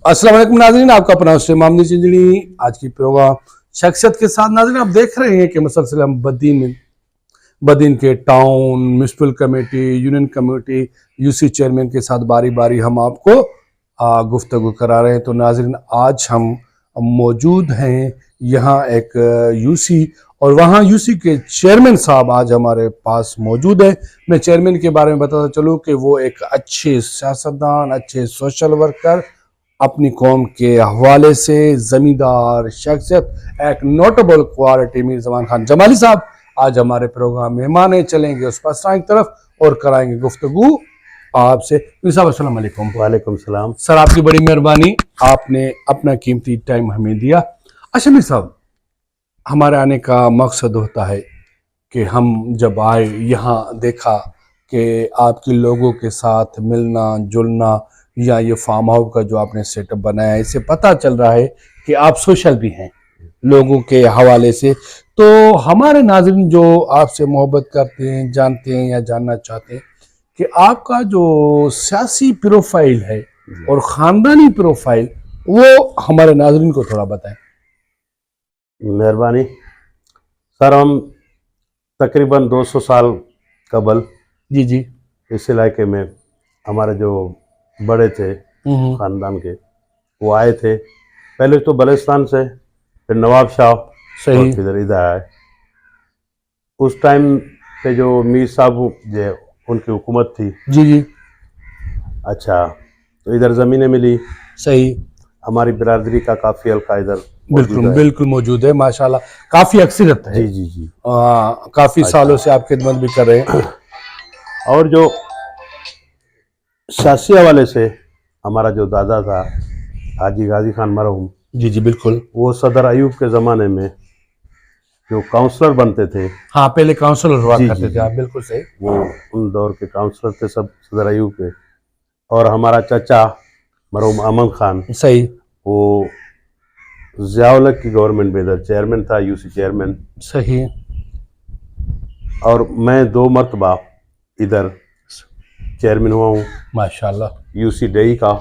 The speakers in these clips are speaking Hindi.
अस्सलाम वालेकुम नाज़रीन, आपका अपना हुसैन मामदी चिंजड़ी। आज की प्रोग्राम शख्सियत के साथ नाज़रीन आप देख रहे हैं कि मुसलसल हम बदीन के town municipal committee, union committee, UC chairman के साथ बारी बारी हम आपको गुफ्तगू करा रहे हैं। तो नाज़रीन आज हम मौजूद हैं यहाँ एक यूसी और वहाँ यूसी के चेयरमैन साहब आज हमारे पास मौजूद है। मैं चेयरमैन के बारे में बताता चलूँ कि वो एक अच्छे सियासतदान, अच्छे सोशल वर्कर, अपनी कौम के हवाले से जमींदार शख्सियत, एक नोटेबल क्वालिटी मीर जमान खान जमाली साहब आज हमारे प्रोग्राम मेहमान है। चलेंगे उस पर की तरफ और कराएंगे गुफ्तगू आपसे। मीर साहब अस्सलाम वालेकुम। वालेकुम सलाम। सर आपकी बड़ी मेहरबानी, आपने अपना कीमती टाइम हमें दिया। अच्छा मीर साहब, हमारे आने का मकसद होता है कि हम जब आए यहाँ देखा कि आपके लोगों के साथ मिलना जुलना या ये फार्म हाउस का जो आपने सेटअप बनाया है, इससे पता चल रहा है कि आप सोशल भी हैं लोगों के हवाले से। तो हमारे नाज़रीन जो आपसे मोहब्बत करते हैं, जानते हैं या जानना चाहते हैं कि आपका जो सियासी प्रोफाइल है और ख़ानदानी प्रोफाइल, वो हमारे नाज़रीन को थोड़ा बताएं। मेहरबानी सर, हम तकरीबन 200 साल कबल जी जी इस इलाके में हमारे जो बड़े थे ख़ानदान के, वो आए थे। पहले तो बलुचिस्तान से, फिर नवाब शाह, सही, और फिर इधर आए। उस टाइम पे जो मीर साहब जो उनकी हुकूमत थी। जी जी अच्छा, तो इधर ज़मीनें मिली। सही, हमारी बिरादरी का काफ़ी हल्का इधर बिल्कुल बिल्कुल मौजूद है माशाल्लाह, काफ़ी अक्सरियत है। जी जी जी। काफ़ी सालों से आप खिदमत भी कर रहे हैं। और जो सियासी हवाले से हमारा जो दादा था हाजी गाजी खान मरहूम, जी जी बिल्कुल, वो सदर अयूब के ज़माने में जो काउंसलर बनते थे। हाँ पहले काउंसलर हुआ जी करते जी थे आप, जी, बिल्कुल सही। वो उन दौर के काउंसलर थे सब सदर अयूब के। और हमारा चाचा मरहूम अमन खान, सही वो ज़ियाउल-हक की गवर्नमेंट में इधर चेयरमैन था, यूसी चेयरमैन। सही, और मैं 2 मरतबा इधर चेयरमैन हुआ हूँ माशाल्लाह। यूसी डई का।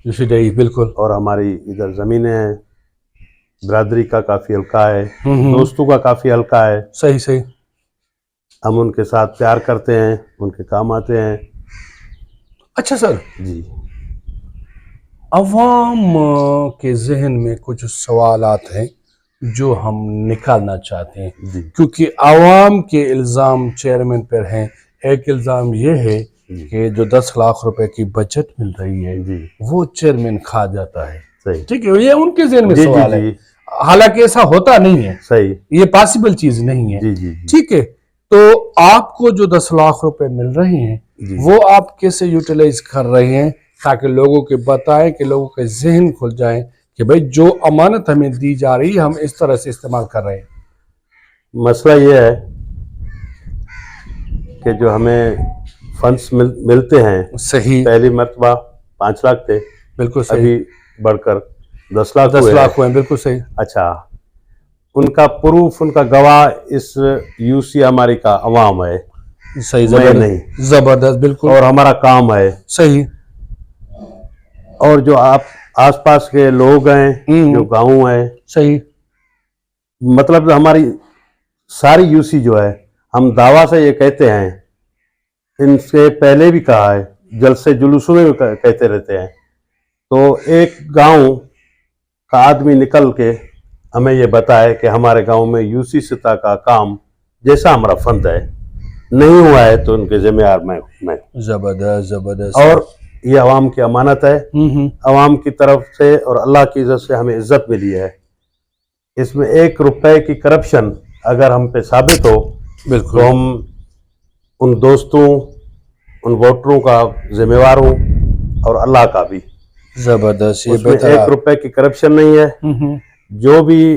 यूसी डई, बिल्कुल। और हमारी इधर ज़मीनें हैं, बिरादरी का काफ़ी हल्का है, हम्म, दोस्तों का काफ़ी हल्का है। सही सही। हम उनके साथ प्यार करते हैं, उनके काम आते हैं। अच्छा सर, जी अवाम के जहन में कुछ सवालात हैं जो हम निकालना चाहते हैं, जी क्योंकि अवाम के इल्ज़ाम चेयरमैन पर हैं। एक इल्ज़ाम ये है कि जो 10 लाख रुपए की बचत मिल रही है जी, वो चेयरमैन खा जाता है। सही। ठीक है, ये उनके जहन में जी जी सवाल है, जी, हालांकि ऐसा होता नहीं है, सही। ये पॉसिबल चीज नहीं है। जी जी जी ठीक है, तो आपको जो 10 लाख रुपए मिल रहे हैं जी, वो आप कैसे यूटिलाइज कर रहे हैं ताकि लोगों के बताएं, कि लोगों के जहन खुल जाए कि भाई जो अमानत हमें दी जा रही है हम इस तरह से इस्तेमाल कर रहे हैं। मसला ये है कि जो हमें फंड्स मिलते हैं, सही, पहली मरतबा 5 लाख थे, बिल्कुल सही। अभी बढ़कर 10 लाख 10 हुए हैं। लाख हुए हैं, बिल्कुल सही। अच्छा, उनका प्रूफ, उनका गवाह इस यूसी हमारी का अवाम है, सही, मैं जबरदस्त नहीं। जबरदस्त, बिल्कुल और हमारा काम है। सही। और जो आप आसपास के लोग हैं, जो गांव है, सही, मतलब हमारी सारी यूसी जो है, हम दावा से ये कहते हैं, इनसे पहले भी कहा है, जलसे जुलूसों में भी कहते रहते हैं। तो एक गांव का आदमी निकल के हमें ये बताए कि हमारे गांव में यूसी सतह का काम जैसा हमारा फंड है नहीं हुआ है, तो उनके जिम्मेदार मैं। जबरदस्त जबरदस्त। और ये अवाम की अमानत है, अवाम की तरफ से और अल्लाह की इज्जत से हमें इज्जत मिली है। इसमें 1 रुपए की करप्शन अगर हम पे साबित हो, बिल्कुल, तो हम उन दोस्तों, उन वोटरों का जिम्मेवार हूँ और अल्लाह का भी। जबरदस्त, ये उसमें बेहतर। 1 रुपए की करप्शन नहीं है। जो भी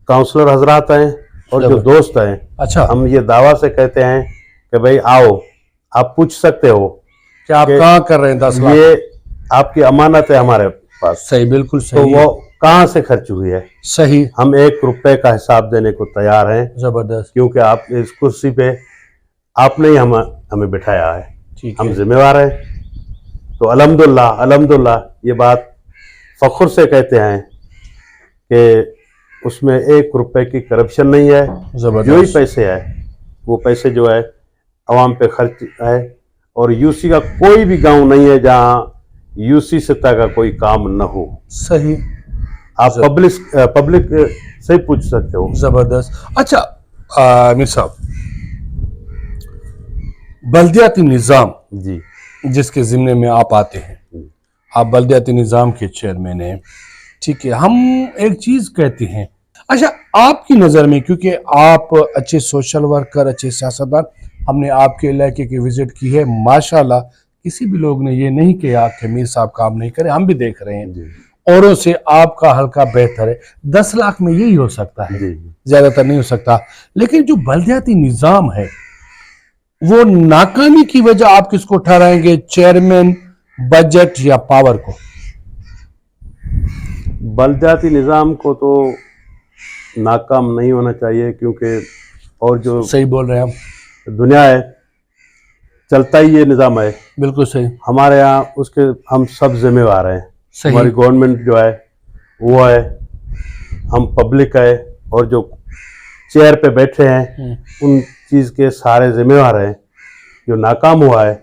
काउंसलर हजरात हैं और जो दोस्त हैं, अच्छा, हम ये दावा से कहते हैं कि भाई आओ, आप पूछ सकते हो क्या आप कहाँ कर रहे हैं 10 लाख? ये आपकी अमानत है हमारे पास। सही, बिल्कुल तो सही। वो कहाँ से खर्च हुई है, सही, हम 1 रुपए का हिसाब देने को तैयार हैं। जबरदस्त, क्योंकि आप इस कुर्सी पे आपने ही हमें बिठाया है, ठीक हम है। जिम्मेवार हैं। तो अल्हम्दुलिल्लाह अल्हम्दुलिल्लाह ये बात फख्र से कहते हैं कि उसमें 1 रुपए की करप्शन नहीं है। जो ही जबरदस्त। पैसे है वो पैसे जो है आवाम पे खर्च है। और यूसी का कोई भी गांव नहीं है जहां यूसी सत्ता का कोई काम न हो। सही। आप पब्लिक से पूछ सकते हो। जबरदस्त। अच्छा मीर साहब, बल्दियाती निज़ाम जी जिसके ज़िम्मे में आप आते हैं, आप बल्दियाती निज़ाम के चेयरमैन हैं, ठीक है। हम एक चीज़ कहते हैं, अच्छा आपकी नज़र में, क्योंकि आप अच्छे सोशल वर्कर, अच्छे सियासतदान, हमने आपके इलाके की विजिट की है, माशाल्लाह किसी भी लोग ने ये नहीं किया कि मीर साहब काम नहीं करे, हम भी देख रहे हैं। जी औरों से आपका हल्का बेहतर है। 10 लाख में यही हो सकता है, जी ज्यादातर नहीं हो सकता। लेकिन जो बल्दियाती निज़ाम है वो नाकामी की वजह आप किसको ठहराएंगे, चेयरमैन, बजट या पावर को? बल्दियाती निज़ाम को तो नाकाम नहीं होना चाहिए, क्योंकि और जो सही बोल रहे हैं आप, दुनिया है चलता ही ये निज़ाम है। बिल्कुल सही। हमारे यहाँ उसके हम सब जिम्मेवार हैं। सही। हमारी गवर्नमेंट जो है वो है, हम पब्लिक है, और जो चेयर पे बैठे हैं उन चीज़ के सारे जिम्मेवार हैं। जो नाकाम हुआ है,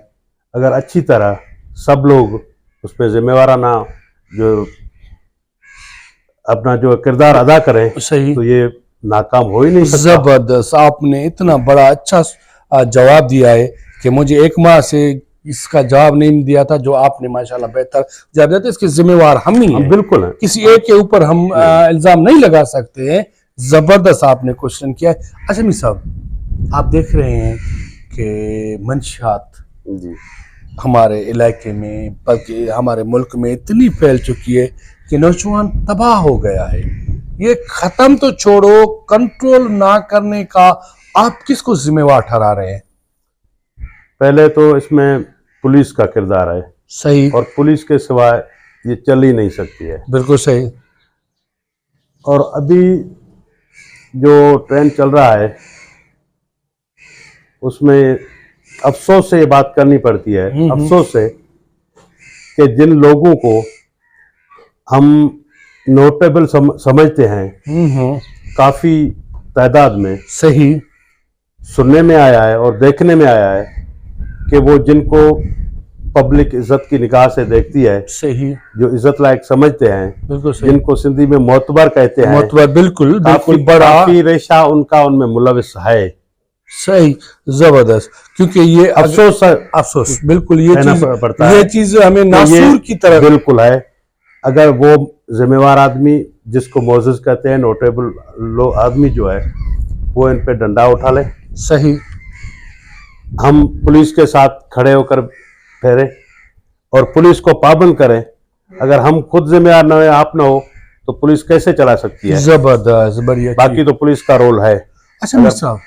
अगर अच्छी तरह सब लोग उस पर जिम्मेवाराना जो अपना जो किरदार अदा करें, सही। तो ये नाकाम हो ही नहीं सकता। जबरदस्त, आपने इतना बड़ा अच्छा जवाब दिया है कि मुझे 1 माह से इसका जवाब नहीं दिया था, जो आपने माशाल्लाह बेहतर जवाब दिया था। इसके जिम्मेवार हम ही हैं, बिल्कुल है। किसी एक के ऊपर हम इल्जाम नहीं लगा सकते हैं। जबरदस्त आपने क्वेश्चन किया है। अच्छा मीर साहब, आप देख रहे हैं कि मंशियात जी हमारे इलाके में, बल्कि हमारे मुल्क में इतनी फैल चुकी है कि नौजवान तबाह हो गया है। ये खत्म तो छोड़ो, कंट्रोल ना करने का आप किसको जिम्मेवार ठहरा रहे हैं? पहले तो इसमें पुलिस का किरदार है, सही। और पुलिस के सिवाय ये चल ही नहीं सकती है। बिल्कुल सही। और अभी जो ट्रेंड चल रहा है उसमें अफसोस से ये बात करनी पड़ती है, अफसोस से, कि जिन लोगों को हम नोटेबल समझते हैं, काफी तादाद में सही। सुनने में आया है और देखने में आया है कि वो जिनको पब्लिक इज्जत की निगाह से देखती है, सही। जो इज्जत लायक समझते हैं, बिल्कुल सही। जिनको सिंधी में मोतबर कहते हैं, मोतबर, बिल्कुल काफी बिल्कुल बड़ा। काफी रेशा उनका उनमें मुलविस है। सही। जबरदस्त। क्योंकि ये अफसोस अफसोस बिल्कुल ये कहना चीज, पड़ता है। ये चीज हमें तो नासूर की तरह बिल्कुल है। अगर वो जिम्मेवार आदमी, जिसको मोअज़्ज़ज़ कहते हैं, नोटेबल आदमी जो है, वो इन पे डंडा उठा ले। सही। हम पुलिस के साथ खड़े होकर फेरे और पुलिस को पाबंद करें। अगर हम खुद जिम्मेवार न हो, आप न हो, तो पुलिस कैसे चला सकती है? जबरदस्त, बढ़िया। बाकी तो पुलिस का रोल है। अच्छा मीर साहब,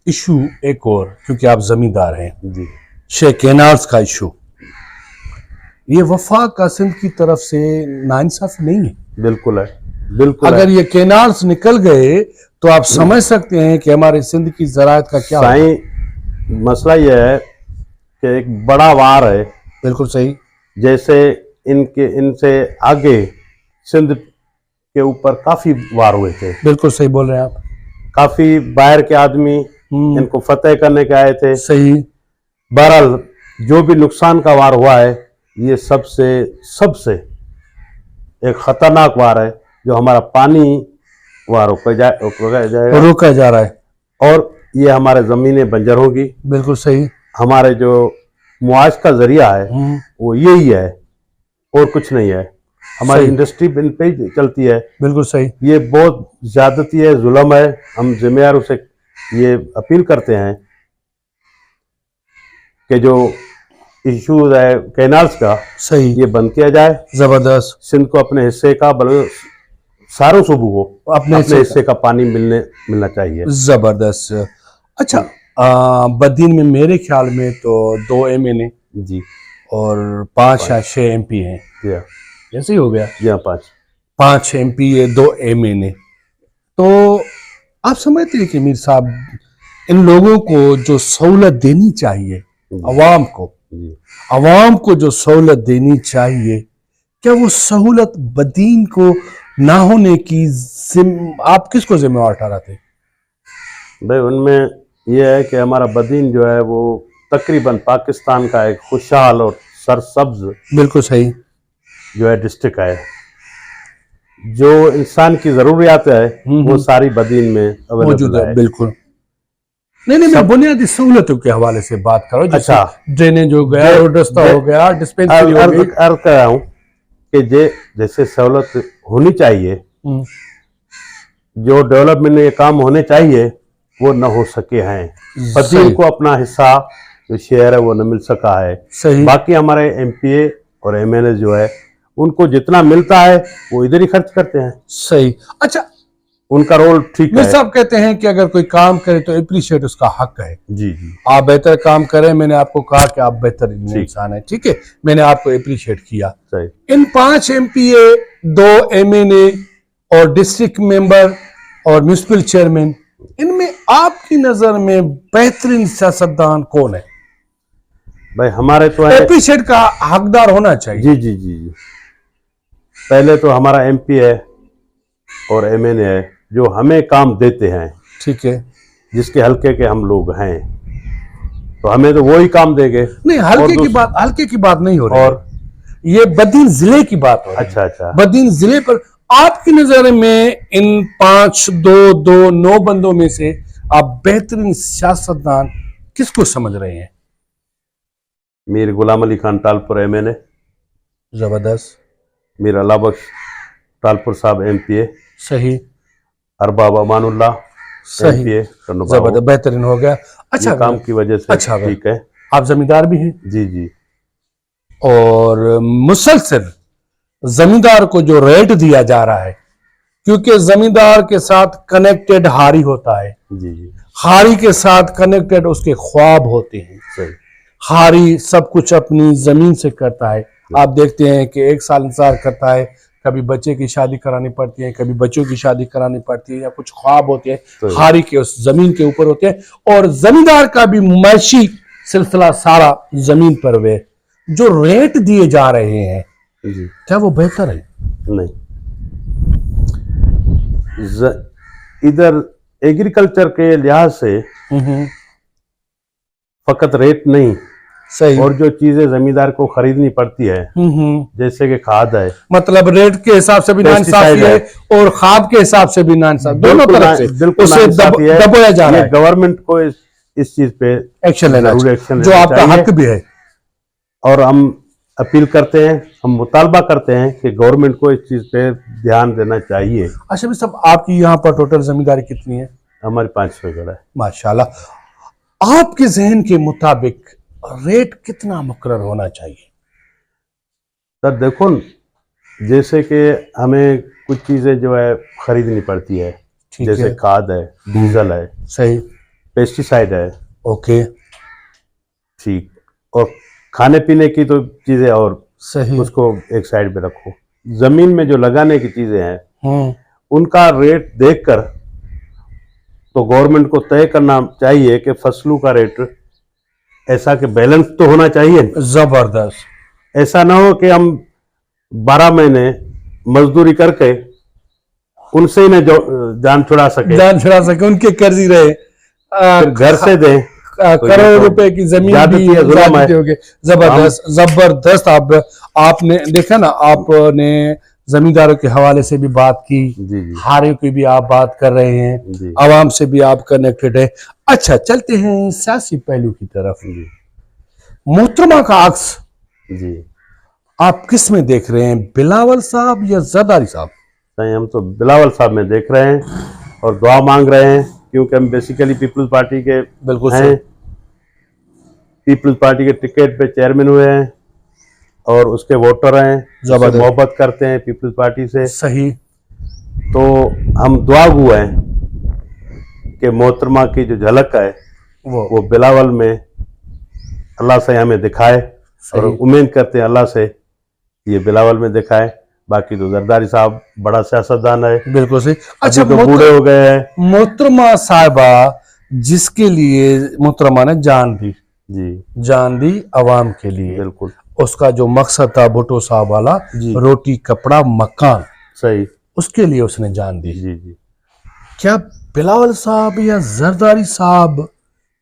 इशू एक और, क्योंकि आप जमींदार हैं, जी शेख केनाल्स का इशू, ये वफाक का सिंध की तरफ से नाइंसाफी नहीं है? बिल्कुल है, बिल्कुल अगर है। ये केनाल्स निकल गए तो आप समझ सकते हैं कि हमारे सिंध की ज़राअत का क्या होगा। साईं, मसला यह है कि एक बड़ा वार है। बिल्कुल सही। जैसे इनसे आगे सिंध के ऊपर काफी वार हुए थे। बिल्कुल सही बोल रहे हैं आप। काफी बाहर के आदमी इनको फतेह करने के आए थे। सही। बहरहाल जो भी नुकसान का वार हुआ है, ये सबसे एक खतरनाक वार है, जो हमारा पानी वहाँ रोका जाएगा, रोका जा रहा है, और ये हमारे ज़मीनें बंजर होगी। बिल्कुल सही। हमारे जो मुआश का जरिया है वो यही है, और कुछ नहीं है। हमारी सही। इंडस्ट्री इन पे ही चलती है। बिल्कुल सही। ये बहुत ज्यादती है, जुल्म है। हम जिम्मेदारों से ये अपील करते हैं कि जो इशू है कैनाल्स का, सही, ये बंद किया जाए। जबरदस्त। सिंध को अपने हिस्से का, बल्कि सारों सूबों को अपने अपने हिस्से का पानी मिलना चाहिए। जबरदस्त। अच्छा, बदीन में मेरे ख्याल में तो 2 MNA जी, और 5 या 6 MP हैं, जी हाँ, ऐसे ही हो गया। जी हाँ, 5 MP है, 2 MNA। तो आप समझते हैं कि मीर साहब, इन लोगों को जो सहूलत देनी चाहिए, जी, अवाम को, जी। अवाम को जो सहूलत देनी चाहिए, क्या वो सहूलत बदीन को ना होने की आप किसको जिम्मेवार ठहराते? भाई उनमें यह है कि हमारा बदीन जो है वो तकरीबन पाकिस्तान का एक खुशहाल और सरसब्ज बिल्कुल सही। जो है डिस्ट्रिक्ट है। जो इंसान की जरूरियात है वो सारी बदीन में मौजूद अवेलेबल है। बिल्कुल। नहीं, मैं बुनियादी सहूलतों के हवाले से बात करो, जैसे अच्छा, ड्रेनेज हो गया, रोड रास्ता हो गया, डिस्पेंसरी हो गई। अर्ज कर रहा हूँ कि जैसे सहूलत होनी चाहिए, हम्म, जो डेवलपमेंट में ये काम होने चाहिए वो न हो सके हैं। बदीन सही। को अपना हिस्सा जो शेयर है वो न मिल सका है। सही। बाकी हमारे एमपीए और एमएलए जो है उनको जितना मिलता है वो इधर ही खर्च करते हैं। सही। अच्छा, उनका रोल ठीक मेरे है। साहब कहते हैं कि अगर कोई काम करे तो अप्रिशिएट उसका हक है। जी जी आप बेहतर काम करें, मैंने आपको कहा कि आप बेहतर ठीक। इंसान है, ठीक है, मैंने आपको अप्रिशिएट किया। सही। इन 5 एमपीए, 2 एमएनए और डिस्ट्रिक्ट मेंबर और म्युनिसिपल चेयरमैन, इनमें आपकी नजर में बेहतरीन सियासतदान कौन है? भाई हमारे तो है। एप्रिशिएट का हकदार होना चाहिए। जी जी जी जी। पहले तो हमारा एमपी है और एमएनए है जो हमें काम देते हैं, ठीक है। जिसके हल्के के हम लोग हैं, तो हमें तो वो ही काम देंगे। नहीं, हल्के की बात नहीं हो रही, और ये बदीन जिले की बात हो रही है। अच्छा अच्छा। बदीन जिले पर आपकी नजर में इन 5, 2, 2, 9 बंदों में से आप बेहतरीन सियासतदान किसको समझ रहे हैं? मीर गुलाम अली खान टालपुर एमएनए, जबरदस्त। मीर अल्लाह बख्श टालपुर साहब एमपीए, सही। अरबाब अमानुल्लाह सही। एमपीए, जबरदस्त, बेहतरीन हो गया। अच्छा, काम की वजह से अच्छा, ठीक है। आप जमींदार भी हैं जी जी। और मुसलसल जमींदार को जो रेट दिया जा रहा है, क्योंकि जमींदार के साथ कनेक्टेड हारी होता है, जी जी हारी के साथ कनेक्टेड उसके ख्वाब होते हैं। सही। हारी सब कुछ अपनी जमीन से करता है। आप देखते हैं कि 1 साल इंतजार करता है, कभी बच्चे की शादी करानी पड़ती है, कभी बच्चों की शादी करानी पड़ती है, या कुछ ख्वाब होते हैं हारी के उस जमीन के ऊपर होते हैं। और जमींदार का भी मैशी सिलसिला सारा जमीन पर वे जो रेट दिए जा रहे हैं, जी क्या वो बेहतर है? नहीं। इधर एग्रीकल्चर के लिहाज से फकत रेट नहीं, सही। और जो चीजें जमींदार को खरीदनी पड़ती है जैसे कि खाद है, मतलब रेट के हिसाब से भी नाइंसाफी है और खाद के हिसाब से भी नाइंसाफी, दोनों तरफ से उसे दबोया जा रहा है। गवर्नमेंट को इस चीज पे एक्शन लेना चाहिए, जो आपका हक भी है। और हम अपील करते हैं, हम मुतालबा करते हैं कि गवर्नमेंट को इस चीज पे ध्यान देना चाहिए। अच्छा भाई साहब, आपकी यहाँ पर टोटल जमींदारी कितनी है? हमारी 500 एकड़ है। माशाल्लाह। आपके जहन के मुताबिक रेट कितना मुकर्रर होना चाहिए? सर देखो, जैसे कि हमें कुछ चीजें जो है खरीदनी पड़ती है, जैसे खाद है, डीजल है, सही, पेस्टिसाइड है, ओके, ठीक, और खाने पीने की तो चीजें और सही, उसको एक साइड पे रखो। जमीन में जो लगाने की चीजें हैं उनका रेट देखकर तो गवर्नमेंट को तय करना चाहिए कि फसलों का रेट ऐसा कि बैलेंस तो होना चाहिए। जबरदस्त। ऐसा ना हो कि हम 12 महीने मजदूरी करके उनसे ही जान छुड़ा सके, उनके कर्ज ही रहे, घर से दें, करोड़ रुपए की जमीन भी होगी। जबरदस्त। आपने देखा ना, आपने जमींदारों के हवाले से भी बात की, हारे की भी आप बात कर रहे हैं, आवाम से भी आप कनेक्टेड है। अच्छा, चलते हैं सियासी पहलू की तरफ। मोहतरमा का अक्स जी आप किस में देख रहे हैं, बिलावल साहब या जरदारी साहब? नहीं, हम तो बिलावल साहब में देख रहे हैं और दुआ मांग रहे हैं, क्योंकि हम बेसिकली पीपल्स पार्टी के बिल्कुल हैं। पीपल्स पार्टी के टिकट पे चेयरमैन हुए हैं और उसके वोटर हैं, मोहब्बत करते हैं पीपल्स पार्टी से। सही। तो हम दुआ हुए हैं कि मोहतरमा की जो झलक है वो बिलावल में अल्लाह से हमें दिखाए, और उम्मीद करते हैं अल्लाह से ये बिलावल में दिखाए। बाकी तो जरदारी साहब बड़ा सियासतदान है। बिल्कुल सही। अच्छा, तो बूढ़े हो गए हैं। मोहतरमा साहिबा जिसके लिए मोहतरमा ने जान दी, जी, जान दी अवाम के लिए, बिल्कुल। उसका जो मकसद था भुट्टो साहब वाला, जी। रोटी कपड़ा मकान, सही। उसके लिए उसने जान दी। जी जी। क्या बिलावल साहब या जरदारी साहब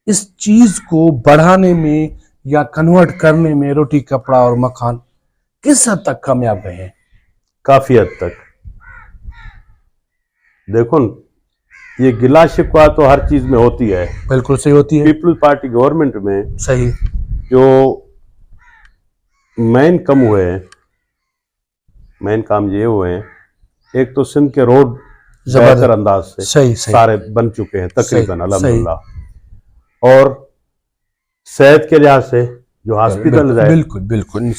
इस चीज को बढ़ाने में या कन्वर्ट करने में, रोटी कपड़ा और मकान, किस हद तक कामयाब रहे हैं? काफी हद तक। देखो न, ये गिला शिकवा तो हर चीज में होती है। बिल्कुल सही होती है। पीपल्स पार्टी गवर्नमेंट में सही। जो मेन कम हुए हैं, मेन काम ये हुए हैं, एक तो सिंध के रोड बेहतर अंदाज से सही सही सारे बन चुके हैं तकरीबन, सही, अल्हम्दुलिल्लाह। और सेहत के लिहाज से जो हॉस्पिटल है, बिल्कुल बिल्कुल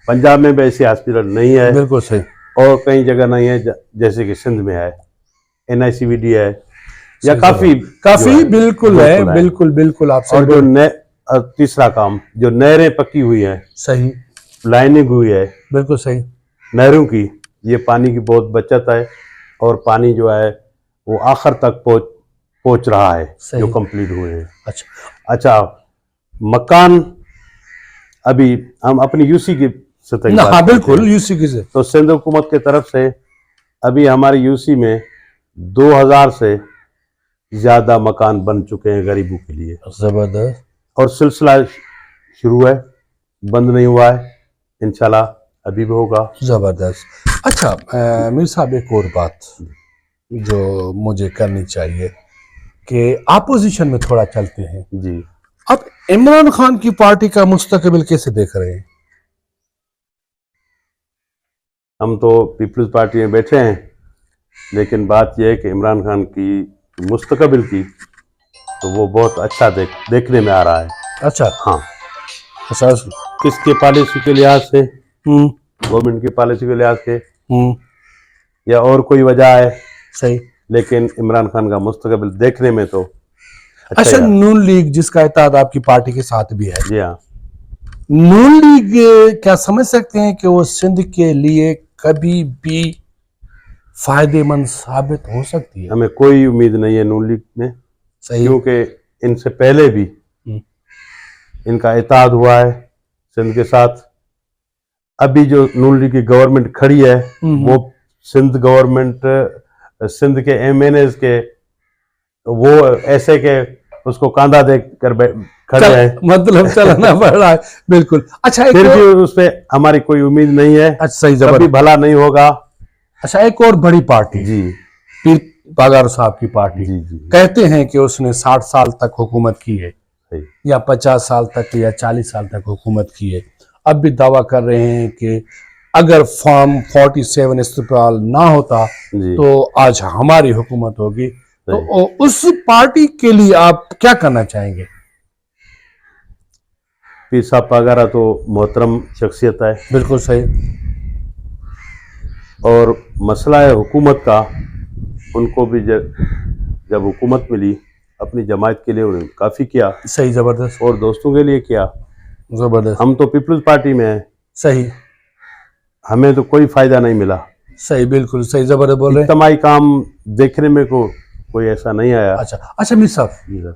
पंजाब में भी ऐसी हॉस्पिटल नहीं है, बिल्कुल सही, और कई जगह नहीं है, जैसे कि सिंध में है, NICVD है, या सही काफी काफी बिल्कुल है, बिल्कुल बिल्कुल आप सही और जो तीसरा काम, जो नहरें पक्की हुई है, सही, लाइनिंग हुई है बिल्कुल सही, नहरों की, ये पानी की बहुत बचत है, और पानी जो है वो आखिर तक पहुंच रहा है, जो कंप्लीट हुए हैं। अच्छा, मकान अभी हम अपनी यूसी की सतह की बात हाँ करते बिल्कुल, हैं, यूसी की से तो सिंध हुकूमत की तरफ से अभी हमारी यूसी में 2000 से ज्यादा मकान बन चुके हैं गरीबों के लिए। जबरदस्त। और सिलसिला शुरू है, बंद नहीं हुआ है, इंशाल्लाह अभी भी होगा। जबरदस्त। अच्छा मीर साहब, एक और बात जो मुझे करनी चाहिए कि अपोजिशन में थोड़ा चलते हैं जी। अब इमरान खान की पार्टी का मुस्तकबिल कैसे देख रहे हैं? हम तो पीपल्स पार्टी में बैठे हैं, लेकिन बात यह है कि इमरान खान की मुस्तकबिल की तो वो बहुत अच्छा देखने में आ रहा है। अच्छा। हाँ। अच्छा। किसके पॉलिसी के लिहाज से, गवर्नमेंट की पॉलिसी के लिहाज से, या और कोई वजह है, सही, लेकिन इमरान खान का मुस्तकबिल देखने में तो अच्छा नून लीग जिसका इत्तेहाद आपकी पार्टी के साथ भी है, जी हाँ, नून लीग क्या समझ सकते हैं कि वो सिंध के लिए कभी भी फायदेमंद साबित हो सकती है? हमें कोई उम्मीद नहीं है नून लीग में, सही, क्योंकि इनसे पहले भी इनका इत्तेहाद हुआ है सिंध के साथ। अभी जो नून लीग की गवर्नमेंट खड़ी है वो सिंध गवर्नमेंट, सिंध के MNAs के वो ऐसे के उसको कांधा देकर खड़े हैं, मतलब चलना पड़ रहा है। बिल्कुल। अच्छा, फिर भी उस पे हमारी कोई उम्मीद नहीं है। अच्छा, सही, कभी भला नहीं होगा। अच्छा, एक और बड़ी पार्टी जी, पीर बागार साहब की पार्टी, जी जी, कहते हैं कि उसने 60 साल तक हुकूमत की है, या 50 साल तक या 40 साल तक हुकूमत की है। अब भी दावा कर रहे हैं कि अगर फॉर्म 47 इस्तेमाल ना होता तो आज हमारी हुकूमत होगी। तो उस पार्टी के लिए आप क्या करना चाहेंगे? पीर साहब वगैरह तो मोहतरम शख्सियत है। बिल्कुल सही। और मसला है हुकूमत का, उनको भी जब हुकूमत मिली अपनी जमात के लिए उन्होंने काफ़ी किया। सही, ज़बरदस्त। और दोस्तों के लिए किया। ज़बरदस्त। हम तो पीपल्स पार्टी में हैं। सही। हमें तो कोई फ़ायदा नहीं मिला। सही, बिल्कुल सही, ज़बरदस्त बोल रहे हैं। इज्तिमाई काम देखने में कोई ऐसा नहीं आया। अच्छा मीर साहब,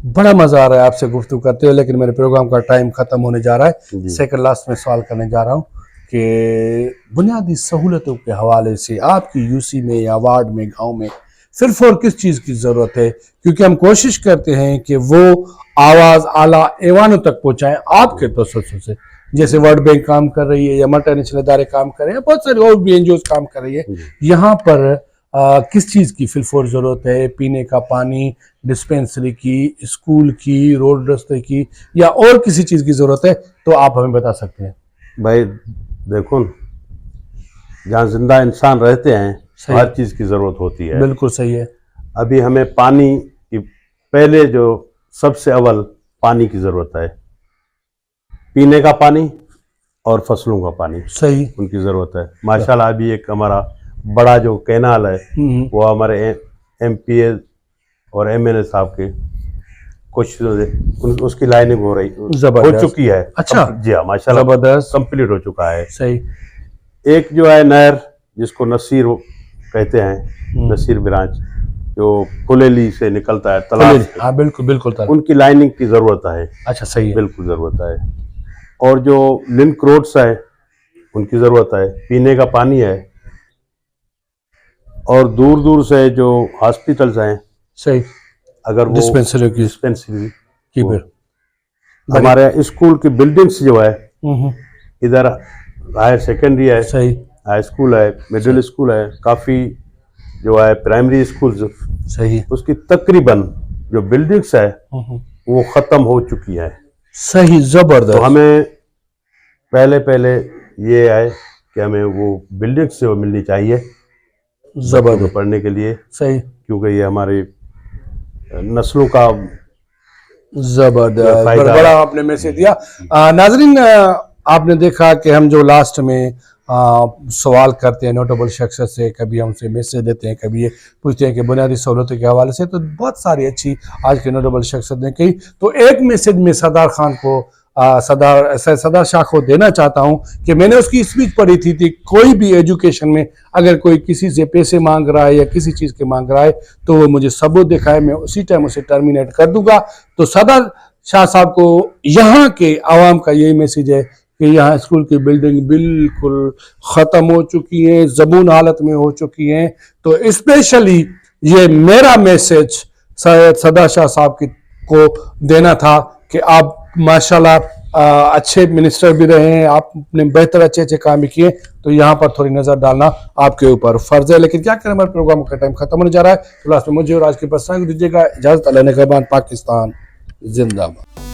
बड़ा मजा आ रहा है आपसे गुफ्तगू करते हुए, लेकिन मेरे प्रोग्राम का टाइम खत्म होने जा रहा है। सेकंड लास्ट में सवाल करने जा रहा हूँ कि बुनियादी सहूलतों के हवाले से आपकी यूसी में या वार्ड में, गांव में सिर्फ और किस चीज़ की ज़रूरत है? क्योंकि हम कोशिश करते हैं कि वो आवाज़ आला ऐवानों तक पहुँचाएं आपके तसस्सुस से, जैसे वर्ल्ड बैंक काम कर रही है या मल्टीनेशनल इदारे काम कर रहे हैं, बहुत सारे और भी NGOs काम कर रही है। यहाँ पर किस चीज़ की फिलफोर ज़रूरत है? पीने का पानी, डिस्पेंसरी की, स्कूल की, रोड रास्ते की, या और किसी चीज़ की ज़रूरत है? तो आप हमें बता सकते हैं। भाई देखो, जहाँ जिंदा इंसान रहते हैं हर चीज़ की ज़रूरत होती है। बिल्कुल सही है। अभी हमें पानी की, पहले जो सबसे अव्वल पानी की ज़रूरत है, पीने का पानी और फसलों का पानी, सही, उनकी ज़रूरत है। माशाल्लाह अभी एक हमारा बड़ा जो कैनाल है वो हमारे MPA और MNA साहब के कुछ उसकी लाइनिंग हो चुकी है। अच्छा, जी हाँ, माशाल्लाह जबरदस्त, कंप्लीट हो चुका है। सही। एक जो है नहर जिसको नसीर कहते हैं, नसीर ब्रांच जो फुलेली से निकलता है तालाब, हाँ बिल्कुल बिल्कुल, उनकी लाइनिंग की ज़रूरत है। अच्छा, सही है, बिल्कुल ज़रूरत है। और जो लिंक रोड्स है उनकी ज़रूरत है, पीने का पानी है, और दूर दूर से जो हॉस्पिटल्स हैं, सही, अगर वो डिस्पेंसरी की डिस्पेंसरी की वो- बिल। हमारे स्कूल की बिल्डिंग्स जो है, हम्म, इधर हायर सेकेंडरी है, सही हाई स्कूल है, मिडिल स्कूल है, काफ़ी जो है प्राइमरी स्कूल, सही। उसकी तकरीबन जो बिल्डिंग्स है हम्म, वो ख़त्म हो चुकी है। सही, तो जबरदस्त। हमें पहले पहले ये है कि हमें वो बिल्डिंग्स जो मिलनी चाहिए बच्चों को जबरदस्त, पढ़ने के लिए, सही, क्योंकि ये हमारी नस्लों का जबरदस्त, फायदा बड़ा है। आपने मैसेज दिया। नाजरीन, आपने देखा कि हम जो लास्ट में सवाल करते हैं नोटेबल शख्सियत से, कभी हमसे मैसेज देते हैं, कभी ये पूछते हैं कि बुनियादी सहूलतों के हवाले से, तो बहुत सारी अच्छी आज के नोटेबल शख्सियत ने कही। तो एक मैसेज में सरदार खान को सरदार शाह को देना चाहता हूं कि मैंने उसकी स्पीच पढ़ी थी कोई भी एजुकेशन में अगर कोई किसी से पैसे मांग रहा है या किसी चीज़ के मांग रहा है तो वो मुझे सबूत दिखाए, मैं उसी टाइम उसे टर्मिनेट कर दूंगा। तो सरदार शाह साहब को यहाँ के आवाम का यही मैसेज है कि यहाँ स्कूल की बिल्डिंग बिल्कुल ख़त्म हो चुकी है, ज़बून हालत में हो चुकी हैं। तो स्पेशली ये मेरा मैसेज सरदार शाह साहब को देना था कि आप माशाल्लाह अच्छे मिनिस्टर भी रहे हैं, आपने बेहतर अच्छे अच्छे काम भी किए, तो यहाँ पर थोड़ी नज़र डालना आपके ऊपर फ़र्ज है। लेकिन क्या करें, हमारे प्रोग्राम का टाइम खत्म होने जा रहा है। तो लास्ट में मुझे और आज के पास दीजिएगा इजाज़त। अल्लाह ने कहबान, पाकिस्तान जिंदाबाद।